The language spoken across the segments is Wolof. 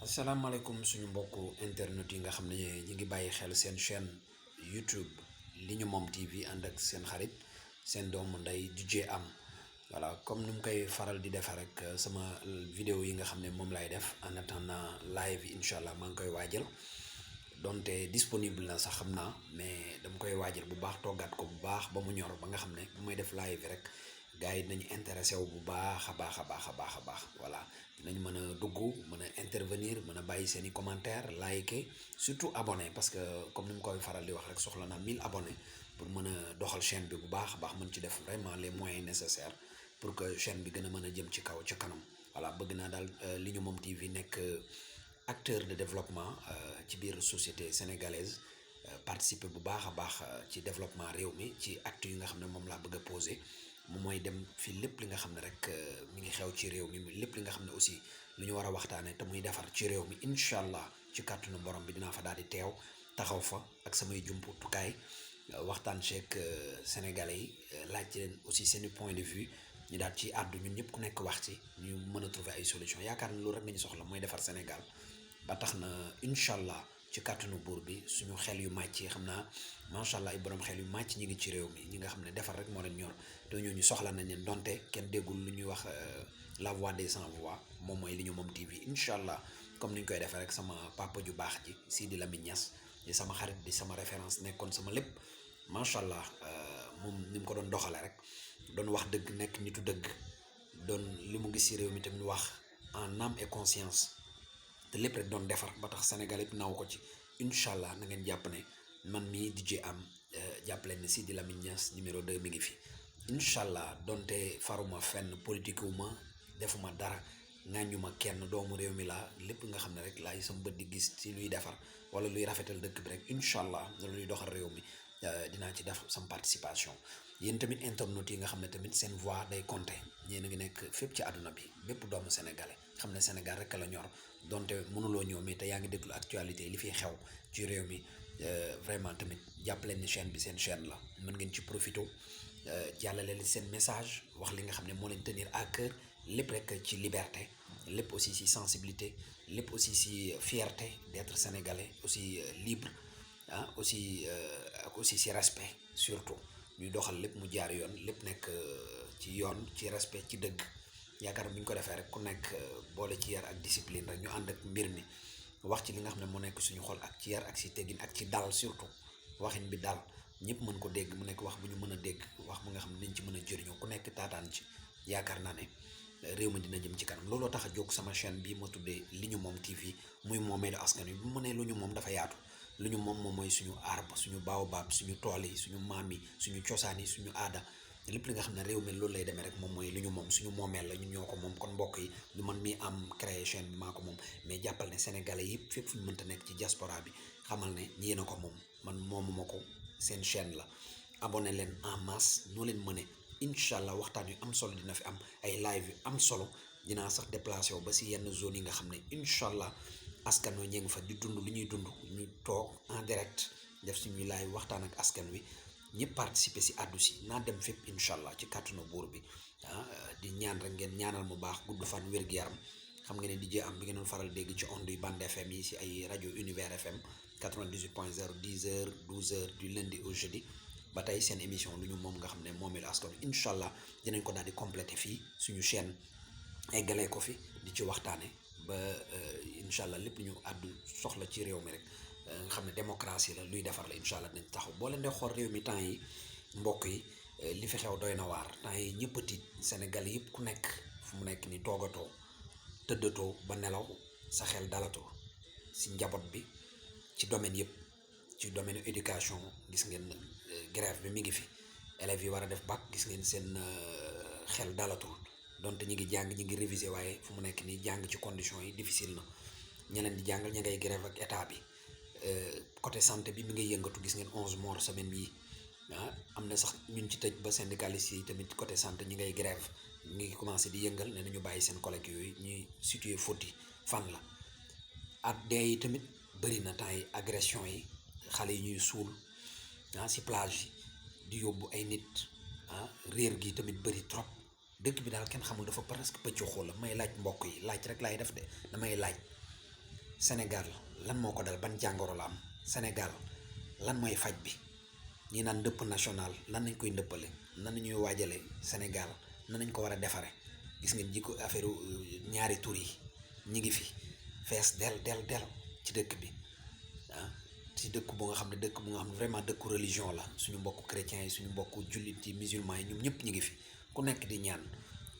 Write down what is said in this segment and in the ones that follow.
asalaamaaleykum suñu mbokku internet yi nga xam ne ñi ngi bàyyi xel seen chaîne YouTube li ñu moom TV ànd ak seen xarit seen doomu ndey DJ Am voilà comme ni mu koy faral di defee rek sama vidéo yi nga xam ne moom lay def en attendant live incha allah maa ngi koy waajal donte disponible na sax xam naa mais dama koy waajal bu baax toggaat ko bu baax ba mu ñor ba nga xam ne bu may def live rek gars yi dinañu intéressé wu bu baax a baax a baax a baax a baax voilà dinañ mën a dugg mën a intervenir mën a bàyyi seen i commentaire liker surtout abonné parce que comme ni mu koy faral di wax rek soxla naa 1000 abonnés pour mën a doxal chaîne bi bu baax a baax mën ci def vraiment les moyens nécessaires pour que chaîne bi gën a mën a jëm ci kaw ci kanam voilà bëgg naa daal li ñu moom TV nekk acteur de développement ci biir société sénégalaise participer bu baax a baax ci développement réew mi ci actes yi nga xam ne moom laa bëgg a poser moom mooy dem fii lépp li nga xam ne rek mi ngi xew ci réew mi lépp li nga xam ne aussi lu ñu war a waxtaanee te muy defar ci réew mi incha allah ci kàttanu borom bi dinaa fa daal di teew taxaw fa ak samay jumtukaay waxtaan ceeg sénégalais yi laaj ci leen aussi seeni point de vue ñu daal ci àddu ñun ñëpp ku nekk wax ci ñu mën a trouver ay solution yaakaar na loolu rek nañu soxla mooy defar Sénégal ba tax na incha allah ci kàttanu buur bi suñu xel yu màcc yi xam naa macha allah ay borom xel yu màcc ñi ngi ci réew mi ñi nga xam ne defar rek moo leen ñor te ñooñu soxla nañ leen donte kenn déggul lu ñuy wax la voix des sans voix moom mooy li ñu moom TV incha allah comme ni ñu koy defee rek sama papa ju baax ji Sidi Lamine Niass di sama xarit di sama référence nekkoon sama lépp macha allah moom ni mu ko doon doxale rek doon wax dëgg nekk nitu dëgg doon li mu gis ci réew mi tamit wax en âme et conscience te lépp rek doon defar ba tax Sénégal yëpp naw ko ci incha allah na ngeen jàpp ne man mii DJ Am jàpp leen ne Sidi Lamine Niass numéro 2 mi ngi fi incha allah donte faruma fenn politique wu ma defuma dara ŋàññu ma kenn doomu réew mi laa lépp nga xam ne rek laay sama bët di gis ci luy defar wala luy rafetal dëkk bi rek incha allah loolu luy doxal réew mi dinaa ci def sama participation yéen tamit internautes yi nga xam ne tamit seen voix day compter yéen a ngi nekk fépp ci àdduna bi bépp doomu sénégalais xam ne Sénégal rek la ñor donte mënuloo ñëw mais te yaa ngi déglu actualité li fiy xew ci réew mi vraiment tamit jàpp leen ni chaîne bi seen chaîne la mën ngeen ci profito jàllale leen seen message wax li nga xam ne moo leen tenir à cœur lépp rek ci liberté lépp aussi ci sensibilité lépp aussi ci fierté d'être sénégalais aussi libre aussi ak aussi ci respect surtout ñuy doxal lépp mu jaar yoon lépp nekk ci yoon ci respect ci dëgg yaakaar bu ñu ko defee rek ku nekk boole ci yar ak discipline rek ñu ànd ak mbir mi wax ci li nga xam ne moo nekk suñu xol ak ci yar ak ci teggin ak ci dal surtout waxin bi dal ñëpp mën ko dégg mu nekk wax bu ñu mën a dégg wax bu nga xam ne nañ ci mën a jëriñoo ku nekk taataan ci yaakaar naa ne réew mi dina jëm ci kanam looloo tax a jóg sama chaîne bi ma tuddee li ñu moom TV muy moomeelu askan wi bu mu ne lu ñu moom dafa yaatu lu ñu moom mooy suñu arbre suñu baobab suñu tool yi suñu maam yi suñu cosaan yi suñu aada lépp li nga xam ne réew mi loolu lay demee rek moom mooy li ñu moom suñu moomeel la ñun ñoo ko moom kon mbokk yi du man mi am créé chaîne bi maa ko moom mais jàppal ne sénégalais yëpp fépp fu ñu mënta nekk ci diaspora bi xamal ne yéen a ko moom man moomuma ko seen chaîne la abonné leen en masse noo leen mëne incha allah waxtaan yu am solo dina fi am ay live yu am solo dinaa sax déplacé wu ba si yenn zone yi nga xam ne incha allah askan wi ñu ngi fa di dund lu ñuy dund ñu toog en direct def suñuy live waxtaan ak askan wi ñëpp participer si àddu si naa dem fépp incha allah ci kàttanu buur bi di ñaan rek ngeen ñaanal mu baax gudd fan wér-gu-yaram xam nga ne DJ Am bi ngeen doon faral dégg ci onde yu bande FM yi si ay rajo Univers FM 98.0 10h 12h du lundi au jeudi ba tey seen émission lu ñu moom nga xam ne moomeelu askan wi incha allah dinañ ko daal di complété fii suñu chaîne eggalee ko fi di ci waxtaane ba incha allah lépp lu ñu àddu soxla ci réew mi rek nga xam ne démocratie la luy defar la incha allah dinañ taxaw boo leen dee xool réew mi temps yi mbokk yi li fi xew doy na waar temps yi ñëpp a tiit Sénégal yëpp ku nekk fu mu nekk ni toogatoo tëddatoo ba nelaw sa xel dalatoo si njaboot bi ci domaine yëpp ci domaine éducation gis ngeen grève bi mi ngi fi élèves yi war a def bac gis ngeen seen xel dalatul donte ñi ngi jàng ñi ngi réviser waaye fu mu nekk nii jàng ci conditions yi difficile na ña leen di jàngal ña ngay grève ak état bi côté santé bi mi ngay yëngatu gis ngeen 11 morts semaine bii am na sax ñun ci tëj ba syndicalistes yi tamit côté santé ñi ngay grève ñu ngi commencé di yëngal ne nañu bàyyi seen collègues yooyu ñuy situer faute yi fan la ak dee yi tamit bëri na temps yi agression yi xale yi ñuy suul si plage yi di yóbbu ay nit réer gi tamit bëri trop dëkk bi daal kenn xamul dafa presque pëcc xoola may laaj mbokk yi laaj rek laay def de damay laaj Sénégal lan moo ko dal, ban jàngoro la am, Sénégal lan mooy faj bi, ñi naan ndëpp national lan nañ koy ndëppale, nan nañuy waajale Sénégal, nan nañ ko war a defare. Gis ngeen jikko affaire ñaari tur yi ñi ngi fi fees del ci dëkk bi ah, ci dëkk bu nga xam ne dëkk bu nga xam ne vraiment dëkku religion la, suñu mbokku chrétiens yi, suñu mbokku jullit yi, musulmans yi, ñoom ñëpp ñi ngi fi, ku nekk di ñaan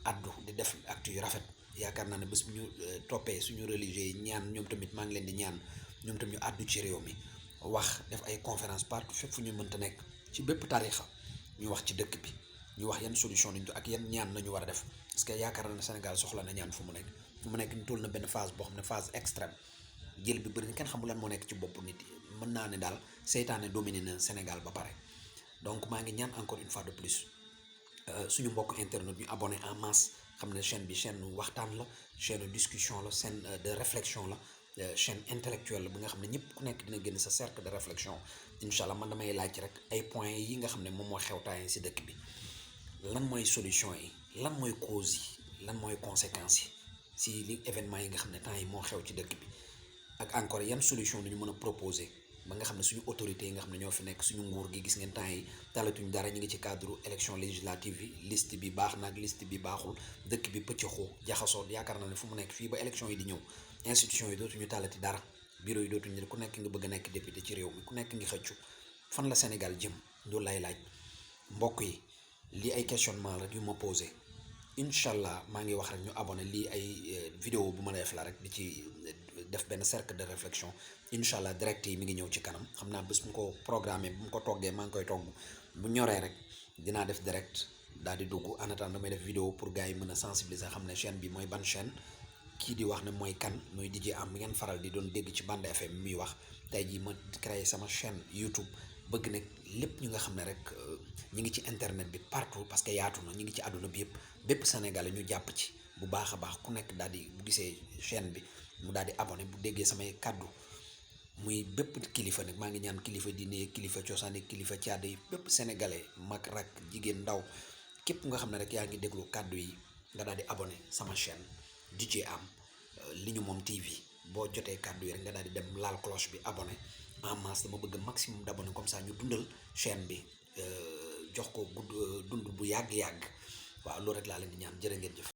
addu di def acte yu rafet. yaakaar naa ne bés bu ñu toppee suñu religieux yi ñaan, ñoom tamit maa ngi leen di ñaan ñoom tamit ñu àddu ci réew mi, wax def ay conférence partout fépp fu ñu mënta nekk ci bépp tarixa, ñu wax ci dëkk bi, ñu wax yan solution lañ ak yan ñaan nañu war a def. Parce que yaakaar naa ne Sénégal soxla na ñaan fu mu nekk ñu toll na benn phase boo xam ne phase extrême, jël bi bëri na, kenn xamul lan moo nekk ci bopp nit yi. Mën naa ne daal seytaane dominé na Sénégal ba pare. Donc maa ngi ñaan encore une fois de plus suñu mbokk internet ñu abonné en masse, xam ne chaîne bi chaîne waxtaan la, chaîne discussion la, chaîne de réflexion la, chaîne intellectuelle la bi nga xam ne ñëpp ku nekk dina génn sa cercle de réflexion. Incha allah man damay laaj rek ay points yi nga xam ne moom moo xew temps si dëkk bi, lan mooy solution yi, lan mooy cause yi, lan mooy conséquences yi si li événement yi nga xam ne temps yi moo xew ci dëkk bi, ak encore yan solution nañu mën a proposer ba nga xam ne suñu autorités yi nga xam ne ñoo fi nekk, suñu nguur gi. Gis ngeen temps yi talatuñ dara, ñu ngi ci cadre élection législative yi, liste bi baax na ak liste bi baaxul, dëkk bi pëccëxoo jaxasoo. yaakaar naa ne fu mu nekk fii ba élection yi di ñëw, institution yi dootuñu talati dara, bureau yi dootuñu, ku nekk nga bëgg a nekk député ci réew mi, ku nekk ngi xëccu. fan la Sénégal jëm, loolu lay laaj mbokk yi. lii ay questionnement la yu ma posé. incha allah maa ngi wax rek ñu abonné, lii ay vidéo bu ma def la rek di ci def benn cercle de réflexion. incha allah direct yi mi ngi ñëw ci kanam, xam naa bés bu mu ko programmé, bu mu ko toggee, maa ngi koy togg bu ñoree rek dinaa def direct daal di dugg. En attendant damay def vidéo pour gars yi mën a sensibiliser, xam ne chaîne bi mooy ban chaîne, kii di wax ne mooy kan, mooy DJ Am bi ngeen faral di doon dégg ci Bande FM muy wax. tey jii ma créé sama chaîne YouTube, bëgg nag lépp ñu nga xam ne rek ñi ngi ci internet bi partout, parce que yaatu na, ñu ngi ci àdduna bi yëpp, bépp Sénégalais ñu jàpp ci bu baax a baax. ku nekk daal di bu gisee chaîne bi mu daal di abonné, bu déggee samay kàddu muy bépp kilifa nag, maa ngi ñaan kilifa diine, kilifa cosaan, kilifa caada yi, bépp sénégalais, mag, rak, jigéen, ndaw, képp nga xam ne rek yaa ngi déglu kàddu yi nga daal di abonné sama chaîne DJ Am li ñu moom TV. boo jotee kàddu yi rek nga daal di dem laal cloche bi abonné en masse. dama bëgg maximum d'abonnés, comme ça ñu dundal chaîne bi, jox ko gudd dund bu yàgg-yàgg. waaw loolu rek laa leen di ñaan. jërë ngeen jëf.